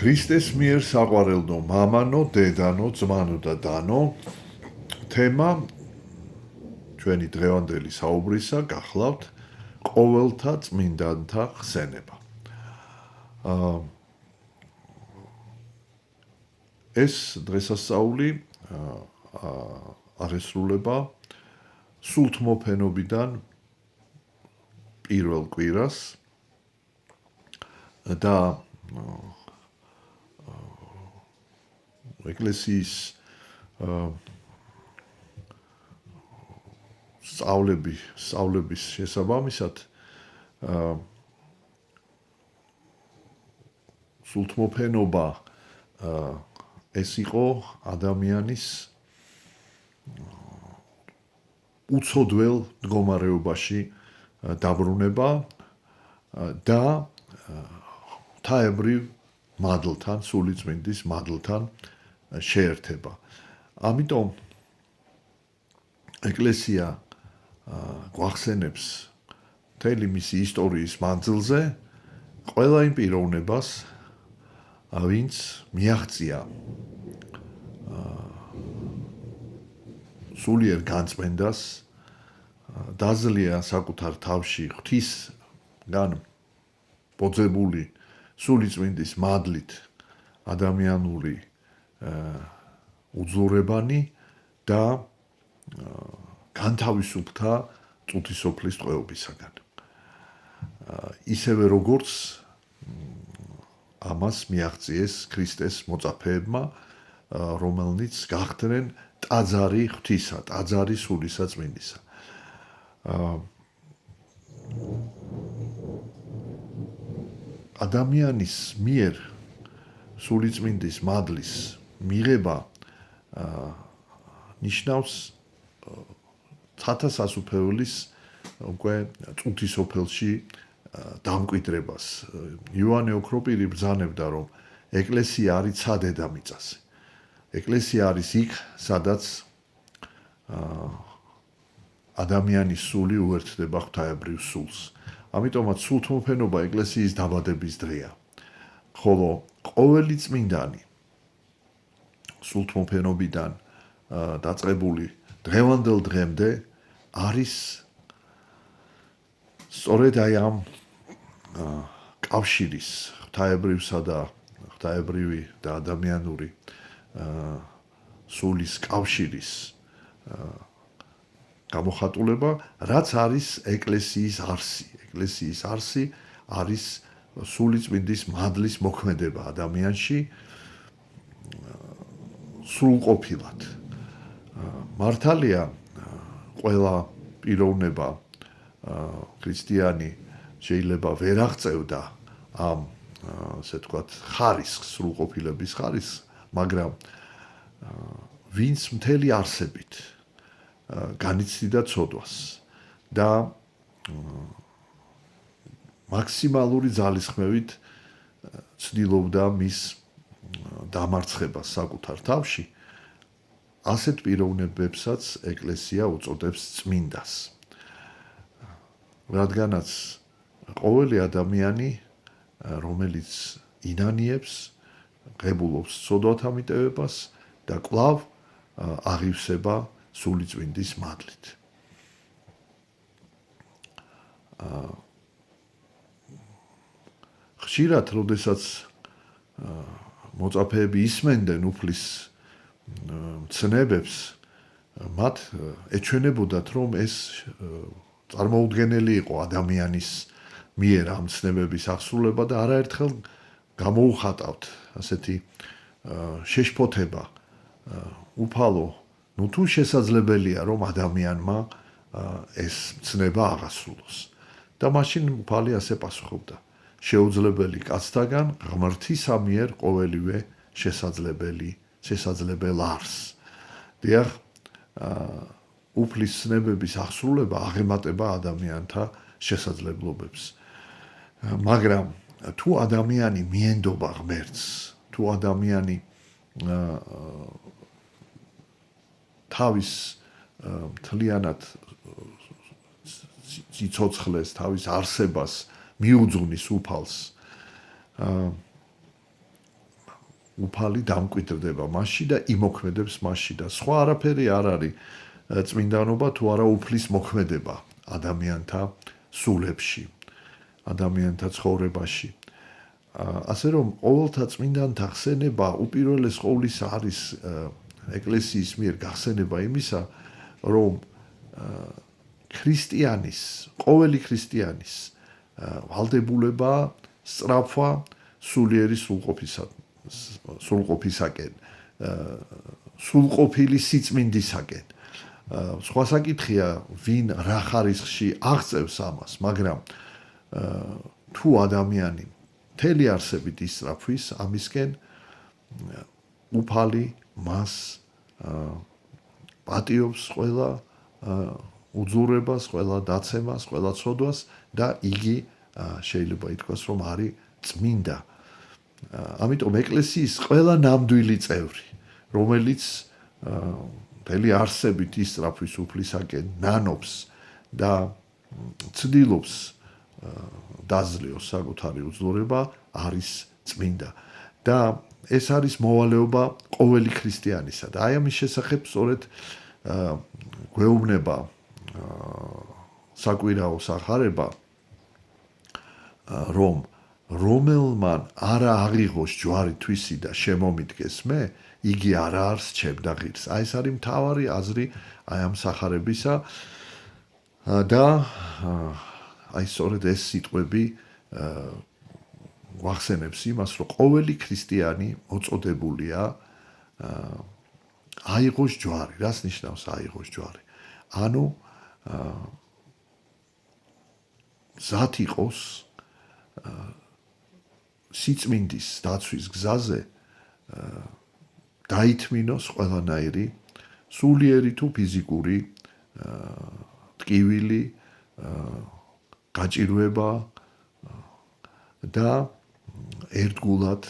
ქრისტეს მიერ საყვარელნო მამანო, დედანო, ძმანო და დანო თემა ჩვენი დღევანდელი საუბრისა გახლავთ ყოველთა წმინდანთა ხსენება. ეს დღესასწაული აღესრულება სულთმოფენობიდან პირველ კვირას და ეკლესიის სწავლების შესაბამისად სულთმოფენობა ეს იყო ადამიანის უცოდველ მდგომარეობაში დაბრუნება და ღვთაებრივ მადლთან, სულიწმინდის მადლთან შეერთება. ამიტომ ეკლესია გვახსენებს მთელი მისი ისტორიის მანძილზე ყველა იმ პიროვნებას, ვინც მიაღწია სულიერ განწმენდას, დაძლია საკუთარ თავში ღვთისგან ბოძებული სულიწმინდის მადლით ადამიანური უძლურებანი და განთავისუფლდა წუთისოფლის ტყვეობისაგან. ისევე როგორც ამას მიაღწიეს ქრისტეს მოწაფეებმა, რომელნიც გახდნენ ტაძარი ღვთისა, ტაძარი სულისა წმინდისა. ადამიანის მიერ სულიწმინდის მადლის მიღება ნიშნავს ცათასასუფეველის უკვე წუთისოფელში დამკვიდრებას. იოანე ოქროპირი ბრძანებდა, რომ ეკლესია არის ცადედამიწაზე. ეკლესია არის იქ, სადაც ადამიანის სული უერთდება ღვთაებრივ სულს. ამიტომაც სულთმოფენობა ეკლესიის დაბადების დღეა. ხოლო ყოველი წმინდანი სულთმოფენობიდან დაწყებული დღევანდელ დღემდე არის სწორედ აი ამ კავშირის, ღვთაებრივსა და ღვთაებრივი და ადამიანური სულის კავშირის გამოხატულება, რაც არის ეკლესიის არსი. ეკლესიის არსი არის სულიწმინდის მადლის მოქმედება ადამიანში სრულყოფილად. მართალია ყველა პიროვნება ქრისტიანი შეიძლება ვერ აღწევდა ამ ასე ვთქვათ ხარისხს, სრულყოფილების ხარისხს, მაგრამ ვინც მთელი არსებით განიცდიდა ცოდვას და მაქსიმალური ძალისხმევით ცდილობდა მის დამარცხებას საკუთარ თავში, ასეთ პიროვნებებსაც ეკლესია უწოდებს წმინდას. რადგანაც ყოველი ადამიანი, რომელიც ინანიებს, ღებულობს ცოდვათა მიტევებას და კვლავ აღივსება სულიწმინდის მადლით. ხშირად, როდესაც მოწაფეები ისმენდნენ უფლის ცნებებს, მათ ეჩვენებოდათ, რომ ეს წარმოუდგენელი იყო ადამიანის მიერ ამ ცნებების აღსრულება და არაერთხელ გამოუხატავთ ასეთი შეშფოთება, უფალო, ნუ თუ შესაძლებელია, რომ ადამიანმა ეს ცნება აღასრულოს. და მაშინ უფალი ასე პასუხობდა: შეუძლებელი კაცთაგან ღმრთისა მიერ ყოველივე შესაძლებელ არს. დიახ, უფლის ცნებების აღსრულება აღემატება ადამიანთა შესაძლებლობებს. მაგრამ თუ ადამიანი მიენდობა ღმერთს, თუ ადამიანი თავის მთლიანად სიცოცხლეს, თავის არსებას მიუძღვნის უფალს, უფალი დამკვიდრდება მასში და იმოქმედებს მასში და სხვა არაფერი არ არის წმინდანობა თუ არა უფლის მოქმედება ადამიანთა სულებში, ადამიანთა ცხოვრებაში. ასე რომ ყოველთა წმინდანთა ხსენება უპირველეს ყოვლისა არის ეკლესიის მიერ გახსენება იმისა, რომ ქრისტიანის, ყოველი ქრისტიანის ვალდებულება სწრაფვა სულიერი სრულყოფისაკენ, სრულყოფილი სიწმინდისაკენ. სხვა საკითხია, ვინ რა ხარისხში აღწევს ამას, მაგრამ თუ ადამიანი მთელი არსებით ისწრაფვის ამისკენ, უფალი მას პატიობს ყველა უძურებას, ყველა დაცემას, ყველა ცოდვას და იგი შეიძლება ითქვას, რომ არის წმინდა. ამიტომ ეკლესიის ყველა ნამდვილი წევრი, რომელიც მთელი არსებით ისწრაფვის უფლისაკენ ნანობს და ცდილობს დაძლეოს საკუთარი უძლურება, არის წმინდა. და ეს არის მოვალეობა ყოველი ქრისტიანისა და აი ამის შესახებ სწორედ გვეუბნება საკვირაო სახარება, რომ რომელმან არა აღიღოს ჯვარი თვისი და შემომიდგეს მე, იგი არა არს ჩემ და ღირს. აი ეს არის მთავარი აზრი აი ამ სახარებისა და აი სწორედ ეს სიტყვები გვახსენებს იმას, რომ ყოველი ქრისტიანი მოწოდებულია აიღოს ჯვარი. რას ნიშნავს აიღოს ჯვარი? ანუ მზად იყოს სიწმინდის დაცვის გზაზე დაითმინოს ყველანაირი სულიერი თუ ფიზიკური ტკივილი, გაჭირვება და ერთგულად,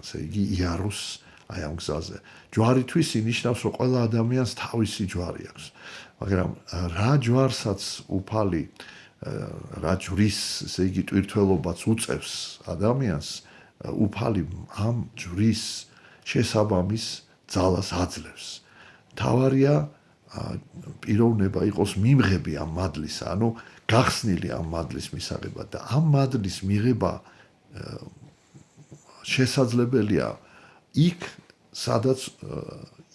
ასე იგი, იაროს აი ამ გზაზე. ჯვარი თვისი ნიშნავს, რომ ყველა ადამიანს თავისი ჯვარი აქვს. მაგრამ რა ჯვარსაც უფალი, რა ჯვრის, ესე იგი, ტვირთველობაც უწევს ადამიანს, უფალი ამ ჯვრის შესაბამის ძალას აძლევს. თავარია პიროვნება იყოს მიმღები ამ მადლისა, ანუ გახსნილი ამ მადლის მისაღებად და ამ მადლის მიღება შესაძლებელია იქ, სადაც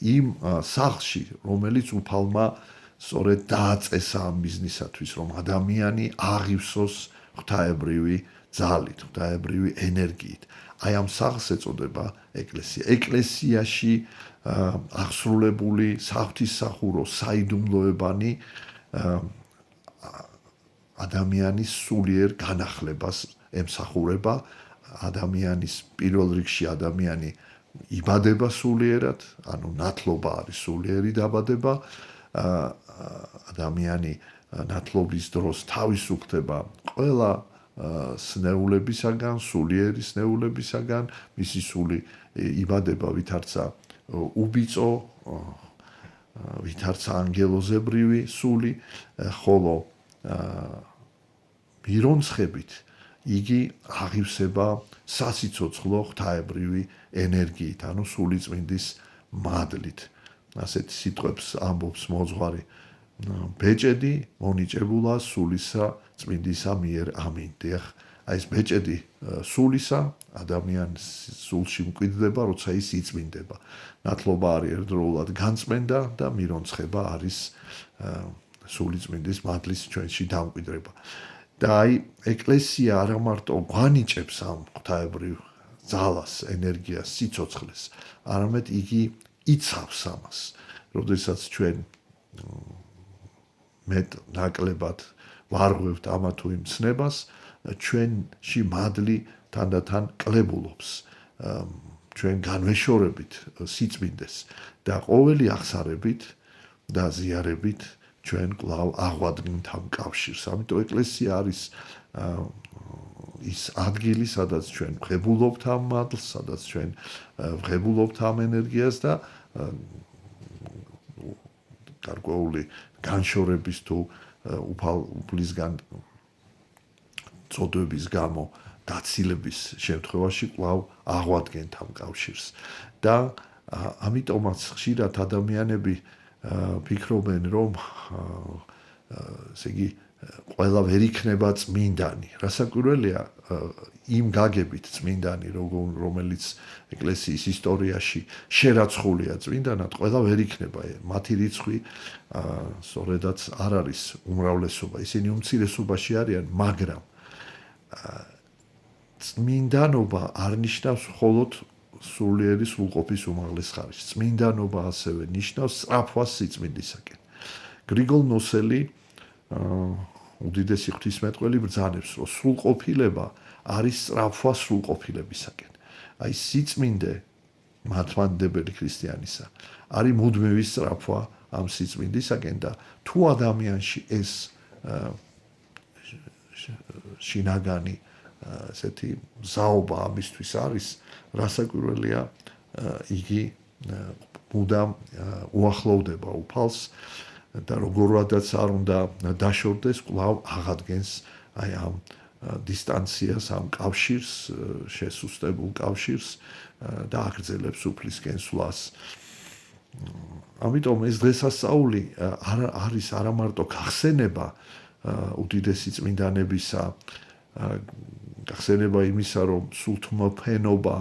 იმ სახლში, რომელიც უფალმა სწორედ დააწესა ამ ბიზნისათვის, რომ ადამიანი აღივსოს ღვთაებრივი ძალით, ღვთაებრივი ენერგიით. აი ამ სახლს ეწოდება ეკლესია. ეკლესიაში აღსრულებული საღვთისმსახურო საიდუმლოებანი ადამიანის სულიერ განახლებას ემსახურება. ადამიანის პირველ რიგში ადამიანი იბადება სულიერად, ანუ ნათლობა არის სულიერი დაბადება. ადამიანი ნათლობის დროს თავისუფლდება ყველა სნეულებისაგან, სულიერი სნეულებისაგან, მისი სული იბადება ვითარცა უბიწო, ვითარცა ანგელოზებრივი სული, ხოლო მირონცხებით იგი აღივსება სასიცოცხლო ღვთაებრივი ენერგიით, ანუ სულიწმინდის მადლით. ასეთ სიტყვებს ამბობს მოძღვარი ბეჭედი მონიჭებულა სულისა წმინდისა მიერ ამინ. დიახ, აი ეს ბეჭედი სულისა ადამიანის სულში მკვიდრდება, როცა ის იწმინდება. ნათლობა არის ერთდროულად განწმენდა და მირონცხება არის სულიწმინდის მადლის ჩვენში დამკვიდრება. და აი ეკლესია არა მარტო გვანიჭებს ამ ღვთაებრივ ძალას, ენერგიას, სიცოცხლეს, არამედ იგი იცავს ამას. როდესაც ჩვენ მეტ ნაკლებად ვარღვევთ ამა თუ იმ ცნებას, ჩვენში მადლი თანდათან კლებულობს. ჩვენ განვეშორებით სიწმინდეს და ყოველი აღსარებით და ზიარებით ჩვენ კვლავ აღვადგინთ ამ კავშირს. ამიტომ ეკლესია არის ის ადგილი, სადაც ჩვენ ვღებულობთ ამ მადლს, სადაც ჩვენ ვღებულობთ ამ ენერგიას და გარკვეული განშორების თუ უფლისგან წოდების გამო დაცილების შემთხვევაში კვლავ აღვადგენთ ამ კავშირს და ამიტომაც ხშირად ადამიანები ფიქრობენ რომ ესე იგი ყველა ვერ იქნება წმინდანი. რასაკვირველია იმ გაგებით წმინდანი რომელიც ეკლესიის ისტორიაში შერაცხულია წმინდანად ყველა ვერ იქნება. მათი რიცხვი სწორედაც არ არის უმრავლესობა. ისინი უმცირესობაში არიან, მაგრამ წმინდანობა არ ნიშნავს მხოლოდ სულიერი სრულყოფის უმაღლეს ხარისხს. წმინდანობა ასევე ნიშნავს სწრაფვას სიწმინდისაკენ. გრიგოლ ნოსელი უდიდესი ღვთისმეტყველი ბრძანებს, რომ სრულყოფილება არის სწრაფვა სრულყოფილებისაკენ. აი სიწმინდე მართლმადიდებელი ქრისტიანისა არის მუდმივი სწრაფვა ამ სიწმინდისაკენ და თუ ადამიანში ეს შინაგანი ესეთი ზაობა ამისთვის არის, რასაკვირველია იგი მუდამ უახლოვდება უფალს და როგორვადაც არ უნდა დაშორდეს, კვლავ აღადგენს აი ამ დისტანციას, ამ კავშირს, შესუსტებულ კავშირს და აგრძელებს უფლისკენ სვლას. ამიტომ ეს დღესასწაული არის არა მარტო გახსენება უდიდესი წმინდანებისა, გახსენება იმისა, რომ სულთმოფენობა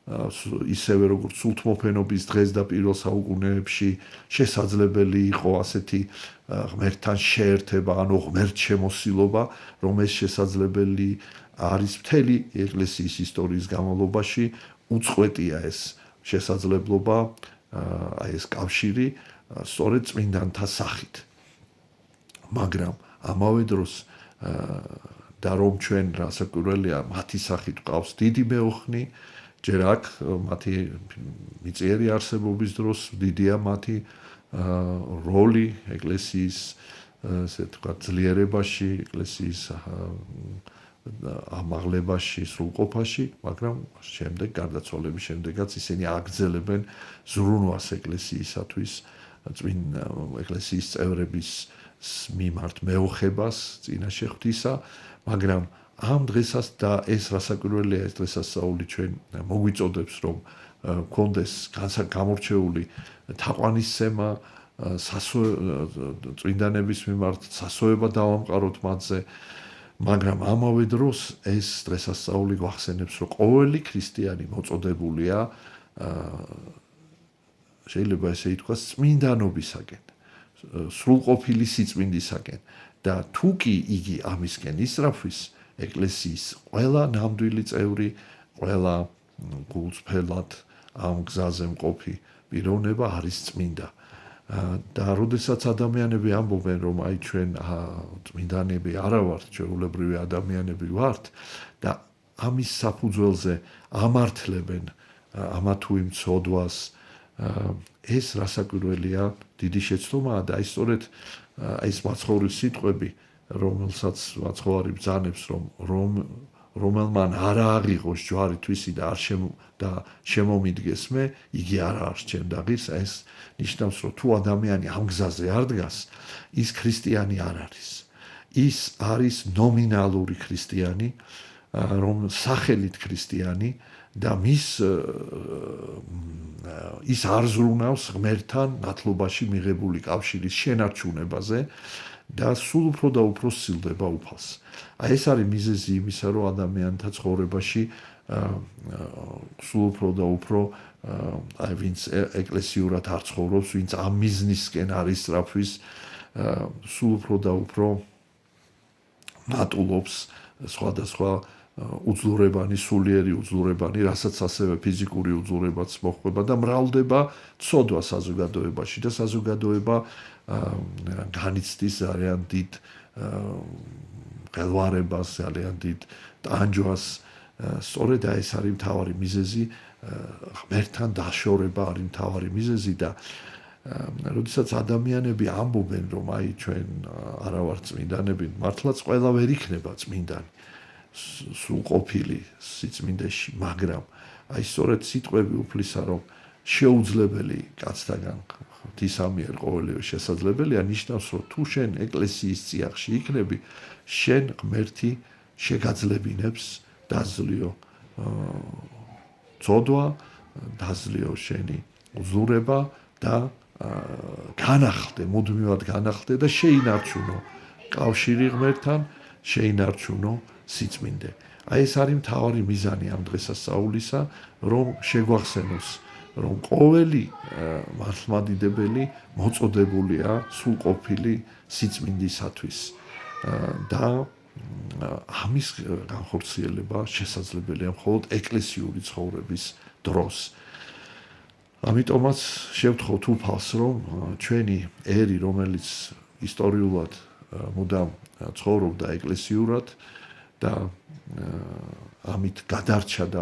ისევე როგორც სულთმოფენობის დღეს და პირველ საუკუნეებში შესაძლებელი იყო ასეთი ღმერთთან შეერთება, ანუ ღმერთშემოსილობა, რომ ეს შესაძლებელი არის მთელი ეკლესიის ისტორიის განმავლობაში, უწყვეტია ეს შესაძლებლობა, აი ეს კავშირი სწორედ წმინდანთა სახით. მაგრამ ამავე დროს და რომ ჩვენ რასაკვირველია მათი სახით ყავს დიდი მეოხნი, ჯერ აქ მათი მიწიერი არსებობის დროს დიდია მათი როლი ეკლესიის ესე თქვა ძლიერებაში, ეკლესიის ამაღლებაში, სრულყოფაში, მაგრამ შემდეგ გარდაცვალების შემდეგაც ისინი აგრძელებენ ზრუნვას ეკლესიისათვის, ეკლესიის წევრების მიმართ მეოხებას წინაშე ღვთისა, მაგრამ ამ დღესაც და ეს რასაკვირველია ეს დღესასწაული ჩვენ მოგვიწოდებს რომ გქონდეს გამორჩეული თაყვანისცემა წმინდანების მიმართ სასოება დავამყაროთ მათზე, მაგრამ ამავე დროს ეს დღესასწაული გვახსენებს რომ ყოველი ქრისტიანი მოწოდებულია შეიძლება ესე ითქვას წმინდანობისაკენ, სრულყოფილი სიწმინდისაკენ და თუ კი იგი ამისკენ ისწრაფვის ეკლესიის ყველა ნამდვილი წევრი, ყველა გულწრფელად ამ გზაზე მყოფი პიროვნება არის წმინდა. და როდესაც ადამიანები ამბობენ, რომ აი ჩვენ წმინდანები არა ვართ, ჩვეულებრივი ადამიანები ვართ და ამის საფუძველზე ამართლებენ ამა თუ იმ ცოდვას, ეს რასაკვირველია დიდი შეცდომაა და აი სწორედ ეს მაცხოვრის სიტყვები რომელსაც მაცხოვარი ბრძანებს რომ რომელმან არ ააღიღოს ჯვარი თვისი და შემომიდგეს მე, იგი არ არჩევდა ღირს, ეს ნიშნავს რომ თუ ადამიანი ამ გზაზე არ დგას, ის ქრისტიანი არ არის. ის არის ნომინალური ქრისტიანი, რომ სახელით ქრისტიანი და ის არ ზრუნავს ღმერთთან მადლობაში მიღებული კავშირის შენარჩუნებაზე და სულ უფრო და უფრო სცილდება უფალს. აი ეს არის მიზეზი იმისა, რომ ადამიანთა ცხოვრებაში სულ უფრო და უფრო აი ვინც ეკლესიურად არ ცხოვრობს, ვინც ამ მიზნისკენ არის სწრაფვის, სულ უფრო და უფრო მატულობს სხვადასხვა უძლურებანი, სულიერი უძლურებანი, რასაც ასევე ფიზიკური უძლურებაც მოჰყვება და მრავლდება ცოდვა საზოგადოებაში და საზოგადოება განიცდის ძალიან დიდ ღელვარებას, ძალიან დიდ ტანჯვას. სწორედ ეს არის მთავარი მიზეზი, ღმერთთან დაშორება არის მთავარი მიზეზი და როდესაც ადამიანები ამბობენ, რომ აი ჩვენ არა ვართ წმინდანები, მართლაც ყველა ვერ იქნება წმინდანი სრულყოფილი სიწმინდეში, მაგრამ აი სწორედ სიტყვები უფლისა, რომ შეუძლებელი კაცთაგან ღვთისამიერ ყოველივე შესაძლებელია, ნიშნავს, რომ თუ შენ ეკლესიის წიაღში იქნები, შენ ღმერთი შეგაძლებინებს დაძლიო წოდვა, დაძლიო შენი უძლურება და განახლდე, მუდმივად განახლდე და შეინარჩუნო კავშირი ღმერთთან, შეინარჩუნო სიწმინდე. აი ეს არის მთავარი მიზანი ამ დღესასწაულისა, რომ შეგვახსენოს, რომ ყოველი მართლმადიდებელი მოწოდებულია სრულყოფილი სიწმინდისათვის და ამის განხორციელება შესაძლებელია მხოლოდ ეკლესიური ცხოვრების დროს. ამიტომაც შევთხოვთ უფალს, რომ ჩვენი ერი, რომელიც ისტორიულად მუდამ ცხოვრობდა ეკლესიურად და ამით გადარჩა და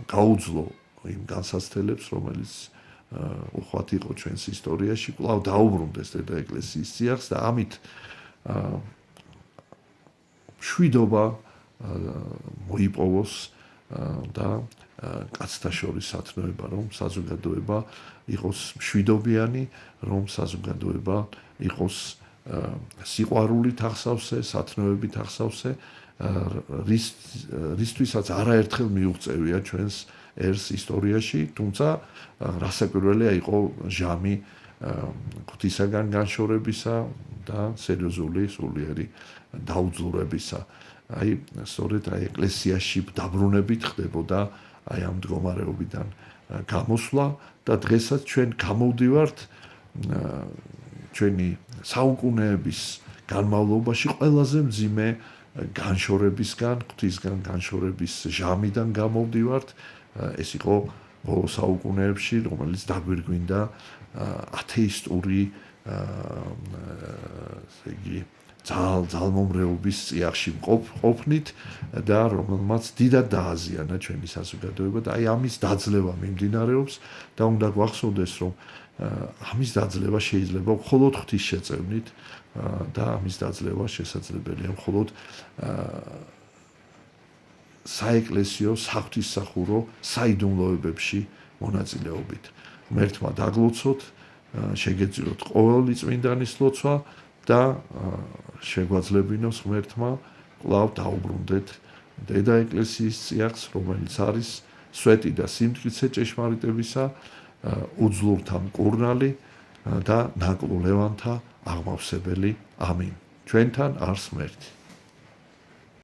გაუძლო იმ განსაცდელებს, რომელიც უხვად იყო ჩვენს ისტორიაში, კვლავ დაუბრუნდეს დედა ეკლესიის წიაღს და ამით მშვიდობა მოიპოვოს და კაცთა შორის სათნოება, რომ საზოგადოება იყოს მშვიდობიანი, რომ საზოგადოება იყოს სიყვარულით ახსავსე, სათნოებით ახსავსე, რისთვისაც არაერთხელ მიუღწევია ჩვენს ერს ისტორიაში, თუმცა რასაკვირველია იყო ჟამი ღვთისაგან განშორებისა და სერიოზული სულიერი დაუძლურებისა. აი, სწორედ აი ეკლესიაში დაბრუნებით ხდებოდა აი ამ მდგომარეობიდან გამოსვლა და დღესაც ჩვენ გამოვდივართ ჩვენი საუკუნეების განმავლობაში ყველაზე მძიმე განშორებისგან, ღვთისგან განშორების ჟამიდან გამოვდივართ. ეს იყო ბოლო საუკუნეებში, რომელიც დაგვირგვინდა ათეისტური ესე იგი ძალმომრეობის წიაღში ყოფნით და რომელმაც დიდად დააზიანა ჩვენი საზოგადოება და აი ამის დაძლევა მიმდინარეობს და უნდა გვახსოვდეს, რომ ამის დაძლევა შეიძლება მხოლოდ ღვთის შეწევნით და ამის დაძლევა შესაძლებელია მხოლოდ საეკლესიო, საღვთისმსახურო საიდუმლოებებში მონაწილეობით. ღმერთმა დაგლოცოთ, შეგეძიოთ ყოველი წმინდანის ლოცვა და შეგვაძლებინოს ღმერთმა კვლავ დაუბრუნდეთ დედა ეკლესიის წიაღს, რომელიც არის სვეტი და სიმტკიცე ჭეშმარიტებისა, უძლურთა მკურნალი და ნაკლო ლევანთა აღმავსებელი. ამინ. ჩვენთან არს ღმერთი.